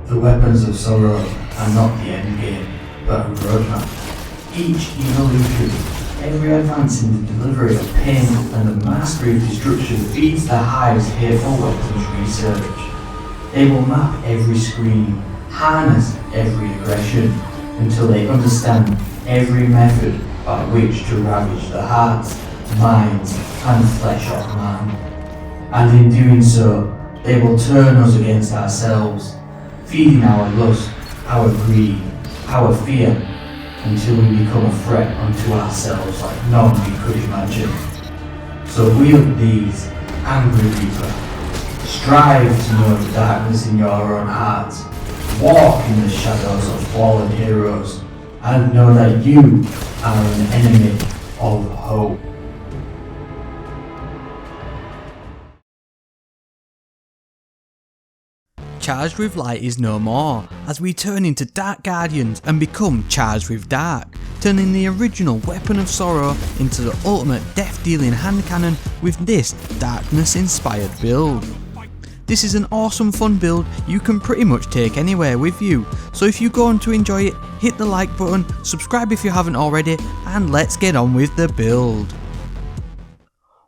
The weapons of sorrow are not the endgame, but a roadmap. Each evolution, every advance in the delivery of pain and the mastery of destruction feeds the hive's hateful weapons research. They will map every screen, harness every aggression, until they understand every method by which to ravage the hearts, minds, and flesh of man. And in doing so, they will turn us against ourselves, feeding our lust, our greed, our fear, until we become a threat unto ourselves like none we could imagine. So wield these, angry reaper. Strive to know the darkness in your own heart. Walk in the shadows of fallen heroes, and know that you are an enemy of hope. Charged with Light is no more, as we turn into Dark Guardians and become Charged with Dark, turning the original Weapon of Sorrow into the ultimate death-dealing hand cannon with this darkness-inspired build. This is an awesome fun build you can pretty much take anywhere with you, so if you're going to enjoy it, hit the like button, subscribe if you haven't already, and let's get on with the build.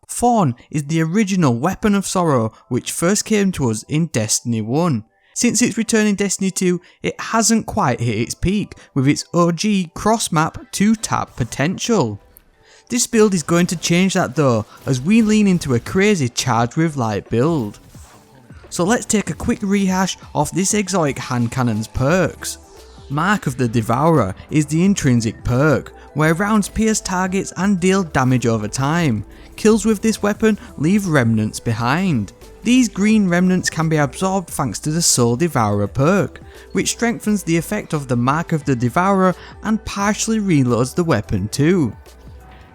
Thorn is the original Weapon of Sorrow which first came to us in Destiny 1. Since its return in Destiny 2, it hasn't quite hit its peak with its OG cross-map 2-tap potential. This build is going to change that though, as we lean into a crazy Charged with Light build. So let's take a quick rehash of this exotic hand cannon's perks. Mark of the Devourer is the intrinsic perk, where rounds pierce targets and deal damage over time. Kills with this weapon leave remnants behind. These green remnants can be absorbed thanks to the Soul Devourer perk, which strengthens the effect of the Mark of the Devourer and partially reloads the weapon too.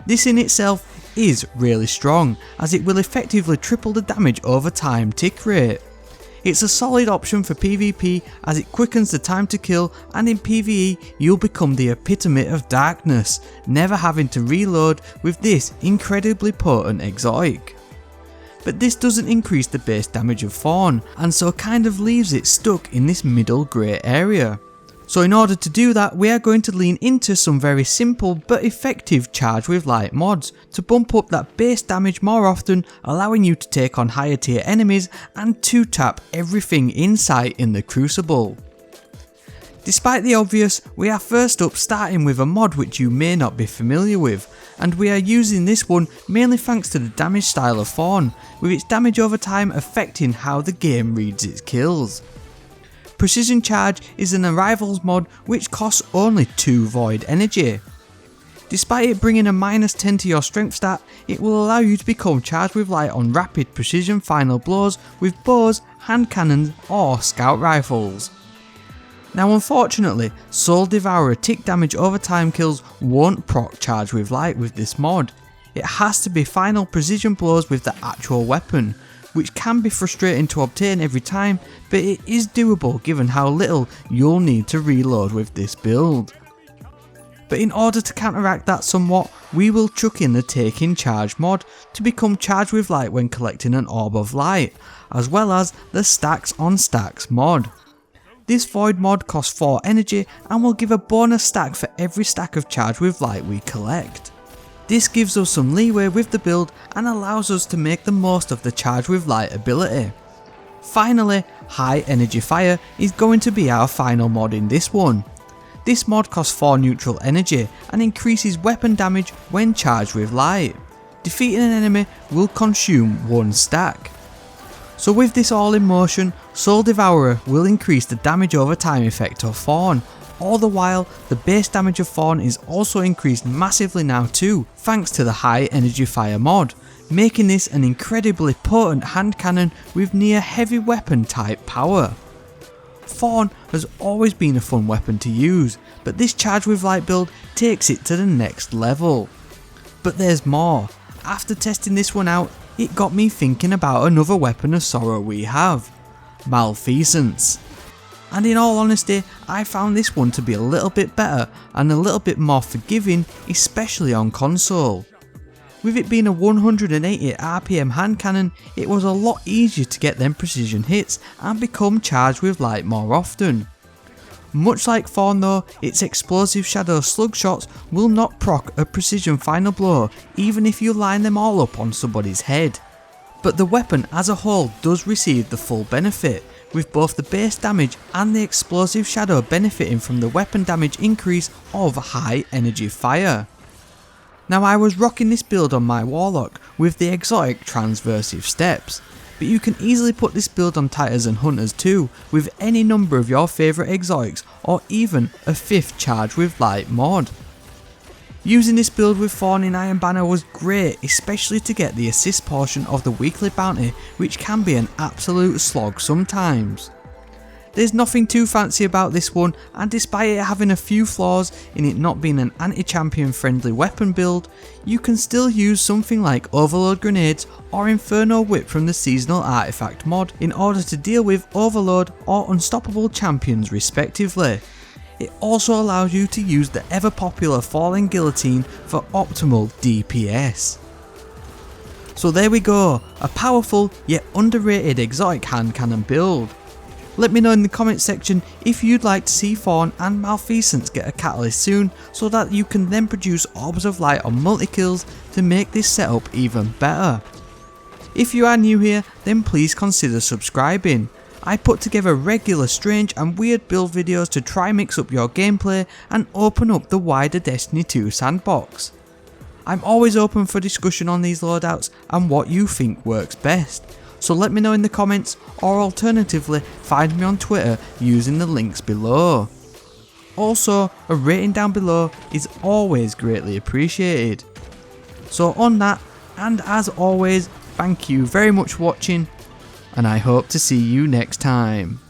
This in itself is really strong, as it will effectively triple the damage over time tick rate. It's a solid option for PvP as it quickens the time to kill, and in PvE you'll become the epitome of darkness, never having to reload with this incredibly potent exotic. But this doesn't increase the base damage of Thorn, and so kind of leaves it stuck in this middle grey area. So in order to do that, we are going to lean into some very simple but effective Charged with Light mods to bump up that base damage more often, allowing you to take on higher tier enemies and 2-tap everything in sight in the Crucible. Despite the obvious, we are first up starting with a mod which you may not be familiar with, and we are using this one mainly thanks to the damage style of Thorn, with its damage over time affecting how the game reads its kills. Precision Charge is an Arrivals mod which costs only 2 void energy. Despite it bringing a -10 to your strength stat, it will allow you to become Charged with Light on rapid precision final blows with bows, hand cannons or scout rifles. Now unfortunately, Soul Devourer tick damage over time kills won't proc Charged with Light with this mod. It has to be final precision blows with the actual weapon, which can be frustrating to obtain every time, but it is doable given how little you'll need to reload with this build. But in order to counteract that somewhat, we will chuck in the Taking Charge mod to become Charged with Light when collecting an Orb of Light, as well as the Stacks on Stacks mod. This Void mod costs 4 energy and will give a bonus stack for every stack of Charged with Light we collect. This gives us some leeway with the build and allows us to make the most of the Charged with Light ability. Finally, High Energy Fire is going to be our final mod in this one. This mod costs 4 neutral energy and increases weapon damage when charged with light. Defeating an enemy will consume 1 stack. So with this all in motion, Soul Devourer will increase the damage over time effect of Thorn. All the while, the base damage of Thorn is also increased massively now too, thanks to the High Energy Fire mod, making this an incredibly potent hand cannon with near heavy weapon type power. Thorn has always been a fun weapon to use, but this Charged with Light build takes it to the next level. But there's more. After testing this one out, it got me thinking about another weapon of sorrow we have, Malfeasance. And in all honesty, I found this one to be a little bit better and a little bit more forgiving, especially on console. With it being a 180 RPM hand cannon, it was a lot easier to get them precision hits and become charged with light more often. Much like Thorn though, its explosive shadow slug shots will not proc a precision final blow even if you line them all up on somebody's head. But the weapon as a whole does receive the full benefit, with both the base damage and the explosive shadow benefiting from the weapon damage increase of high energy fire. Now I was rocking this build on my Warlock with the exotic transversive steps, but you can easily put this build on Titans and Hunters too, with any number of your favourite exotics or even a 5th charge with light mod. Using this build with Thorn in Iron Banner was great, especially to get the assist portion of the weekly bounty, which can be an absolute slog sometimes. There's nothing too fancy about this one, and despite it having a few flaws in it not being an anti-champion friendly weapon build, you can still use something like Overload Grenades or Inferno Whip from the Seasonal Artifact mod in order to deal with Overload or Unstoppable champions respectively. It also allows you to use the ever popular Falling Guillotine for optimal DPS. So there we go, a powerful yet underrated exotic hand cannon build. Let me know in the comments section if you'd like to see Thorn and Malfeasance get a catalyst soon so that you can then produce Orbs of Light on multi-kills to make this setup even better. If you are new here, then please consider subscribing. I put together regular strange and weird build videos to try mix up your gameplay and open up the wider Destiny 2 sandbox. I'm always open for discussion on these loadouts and what you think works best. So let me know in the comments, or alternatively find me on Twitter using the links below. Also, a rating down below is always greatly appreciated. So on that, and as always, thank you very much for watching, and I hope to see you next time.